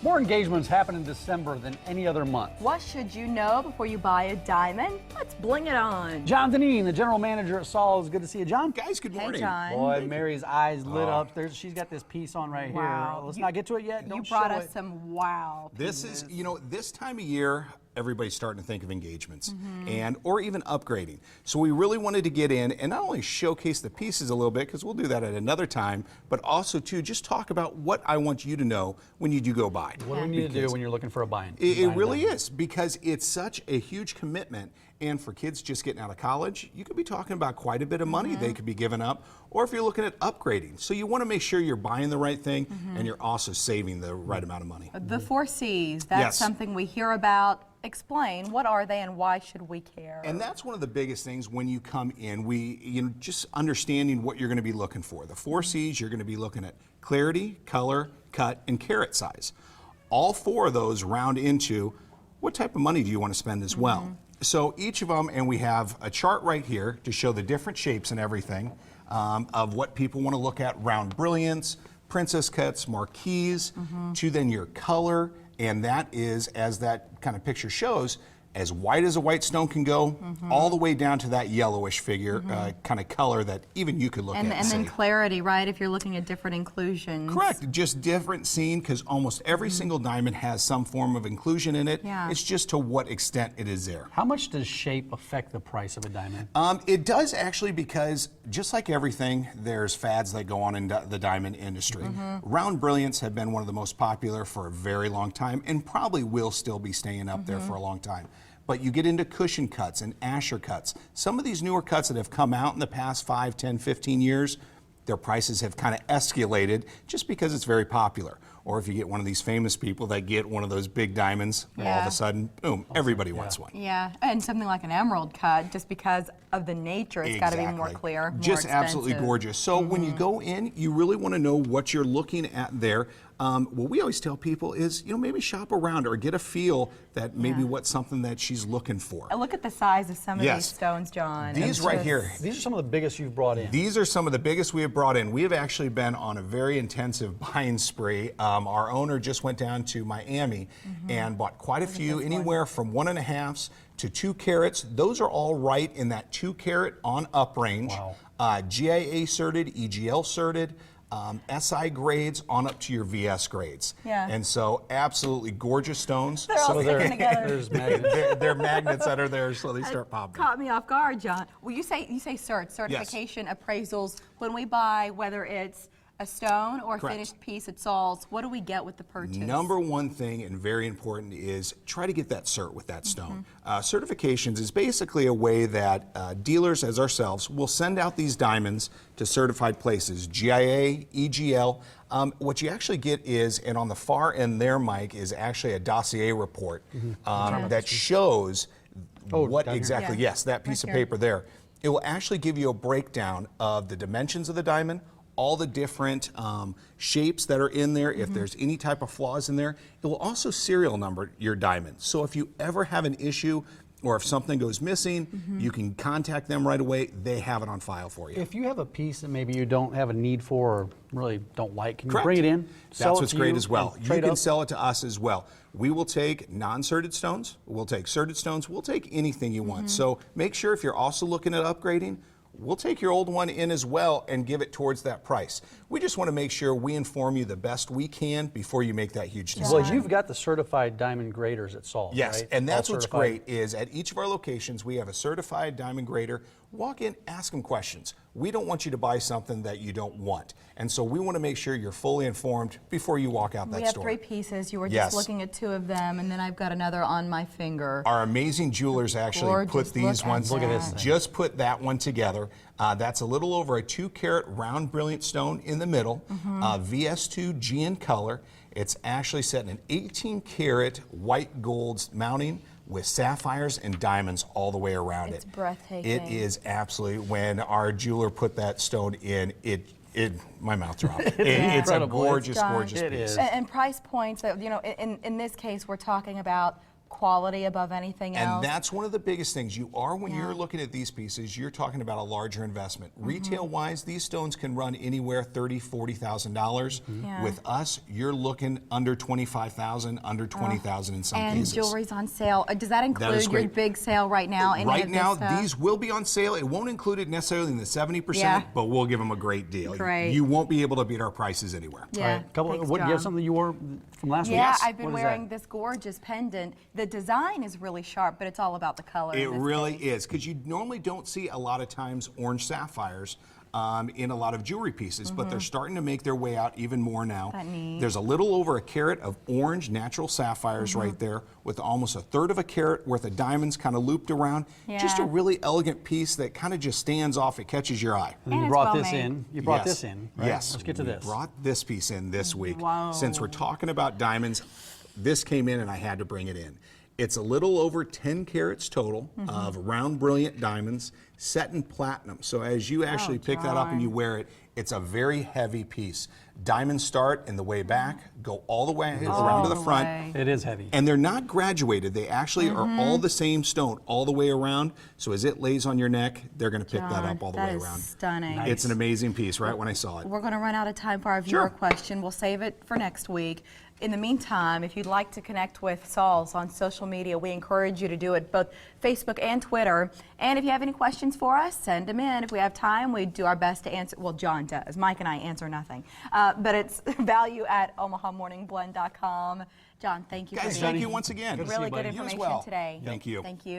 More engagements happen in December than any other month. What should you know before you buy a diamond? Let's bling it on. John Dineen, the general manager at Saul. Good to see you, John. Guys, good morning. Hey, John. Boy, Mary's eyes lit up. She's got this piece on right Wow. here. Let's not get to it yet. You Don't brought show us it. some wow This pieces. is, this time of year, everybody's starting to think of engagements or even upgrading. So we really wanted to get in and not only showcase the pieces a little bit, because we'll do that at another time, but also too just talk about what I want you to know when you do go buy. What do we need to do when you're looking for a buy-in? It really is, because it's such a huge commitment. And for kids just getting out of college, you could be talking about quite a bit of money they could be giving up, or if you're looking at upgrading. So you want to make sure you're buying the right thing and you're also saving the right amount of money. The 4 C's, that's Yes. something we hear about. Explain, what are they and why should we care? And that's one of the biggest things when you come in. Just understanding what you're going to be looking for. The 4 C's, you're going to be looking at clarity, color, cut, and carat size. All 4 of those round into what type of money do you want to spend as well. So each of them, and we have a chart right here to show the different shapes and everything of what people want to look at: round brilliants, princess cuts, marquise, to then your color. And that is, as that kind of picture shows, as white as a white stone can go, all the way down to that yellowish figure, kind of color that even you could look at and and then say, clarity, right? If you're looking at different inclusions. correct, just different scene, because almost every single diamond has some form of inclusion in it. Yeah. It's just to what extent it is there. How much does shape affect the price of a diamond? It does actually, because just like everything, there's fads that go on in the diamond industry. Round brilliants have been one of the most popular for a very long time and probably will still be staying up there for a long time. But you get into cushion cuts and Asher cuts. Some of these newer cuts that have come out in the past 5, 10, 15 years, their prices have kind of escalated just because it's very popular. Or if you get one of these famous people that get one of those big diamonds, all of Yeah. a sudden, boom, everybody wants one. Yeah, and something like an emerald cut, just because of the nature, it's got to be more Exactly. clear, more Just absolutely expensive. gorgeous. So when you go in, you really want to know what you're looking at there. What we always tell people is, maybe shop around or get a feel that maybe what's something that she's looking for. Look at the size of some of Yes. these stones, John. These It's right just- here. These are some of the biggest you've brought in. These are some of the biggest we have brought in. We have actually been on a very intensive buying spree. Our owner just went down to Miami and bought quite a few, anywhere from 1.5 to 2 carats. Those are all right in that 2 carat on up range. Wow. GIA certed, EGL certed. SI grades on up to your VS grades. Yeah. And so absolutely gorgeous stones. They're all So sticking together. There's magnets. they're magnets that are there, so they start popping. Caught me off guard, John. Well, you say certification, appraisals. When we buy, whether it's a stone or a Correct. finished piece at Saul's, what do we get with the purchase? Number one thing, and very important, is try to get that cert with that stone. Certifications is basically a way that dealers as ourselves will send out these diamonds to certified places, GIA, EGL. What you actually get is, and on the far end there, Mike, is actually a dossier report that shows what down here. exactly, Yeah. yes, that piece Right of here. paper there. It will actually give you a breakdown of the dimensions of the diamond, all the different shapes that are in there, if there's any type of flaws in there. It will also serial number your diamond. So if you ever have an issue or if something goes missing, you can contact them right away. They have it on file for you. If you have a piece that maybe you don't have a need for or really don't like, can you Correct. bring it in? sell That's it what's to great you, as well. and You trade can up? sell it to us as well. We will take non-certed stones, we'll take certed stones, we'll take anything you want. So make sure if you're also looking at upgrading, we'll take your old one in as well and give it towards that price. We just want to make sure we inform you the best we can before you make that huge decision. Well, you've got the certified diamond graders at Saul, Yes, right? and that's All what's certified. great is at each of our locations, we have a certified diamond grader. Walk in, ask them questions. We don't want you to buy something that you don't want. And so we want to make sure you're fully informed before you walk out that We have store. 3 pieces. You were Yes. just looking at 2 of them, and then I've got another on my finger. Our amazing jewelers actually Gorgeous. put these Look at ones, Look at this thing. just put that one together. That's a little over a 2 carat round brilliant stone in the middle, VS2 G in color. It's actually set in an 18 karat white gold mounting with sapphires and diamonds all the way around It's it. breathtaking. It is absolutely, when our jeweler put that stone in, my mouth dropped. It's a incredible. gorgeous, It's done. gorgeous It piece. is. And price points, that, in this case, we're talking about quality above anything else. And that's one of the biggest things. You are, when you're looking at these pieces, you're talking about a larger investment. Retail-wise, these stones can run anywhere $30,000, $40,000. Yeah. With us, you're looking under $25,000, under $20,000 in some cases. And jewelry's on sale. Does that include your great. big sale right now? Any Right of this now, stuff? these will be on sale. It won't include it necessarily in the 70%, Yeah. but we'll give them a great deal. Great. You won't be able to beat our prices anywhere. Yeah. Right. Couple, Thanks, what, do you John. have something you wore from last week? Yeah, Yes. I've been What is wearing that? this gorgeous pendant. The design is really sharp, but it's all about the color. It in this really case. is, because you normally don't see a lot of times orange sapphires in a lot of jewelry pieces, but they're starting to make their way out even more now. That neat. There's a little over a carat of orange natural sapphires right there, with almost a third of a carat worth of diamonds kind of looped around. Just a Yeah. really elegant piece that kind of just stands off. It catches your eye. And And you it's brought well this made. in. You brought Yes. this in, right? Yes. Let's get to we this. brought this piece in this week. Whoa. Since we're talking about diamonds, this came in and I had to bring it in. It's a little over 10 carats total of round brilliant diamonds set in platinum. So as you actually pick that up and you wear it, it's a very heavy piece. Diamonds start in the way back, go all the way around to the front. way. It is heavy. And they're not graduated. They actually are all the same stone all the way around. So as it lays on your neck, they're going to pick that up all the That way is around. stunning. Nice. It's an amazing piece, right, when I saw it. We're going to run out of time for our viewer question. We'll save it for next week. In the meantime, if you'd like to connect with Sauls on social media, we encourage you to do it both Facebook and Twitter. And if you have any questions for us, send them in. If we have time, we do our best to answer. Well, John does. Mike and I answer nothing. But it's value@omahamorningblend.com. John, thank you Guys, for thank being you once again. Good to see you, really good buddy. You as information well. today. Thank you. Thank you.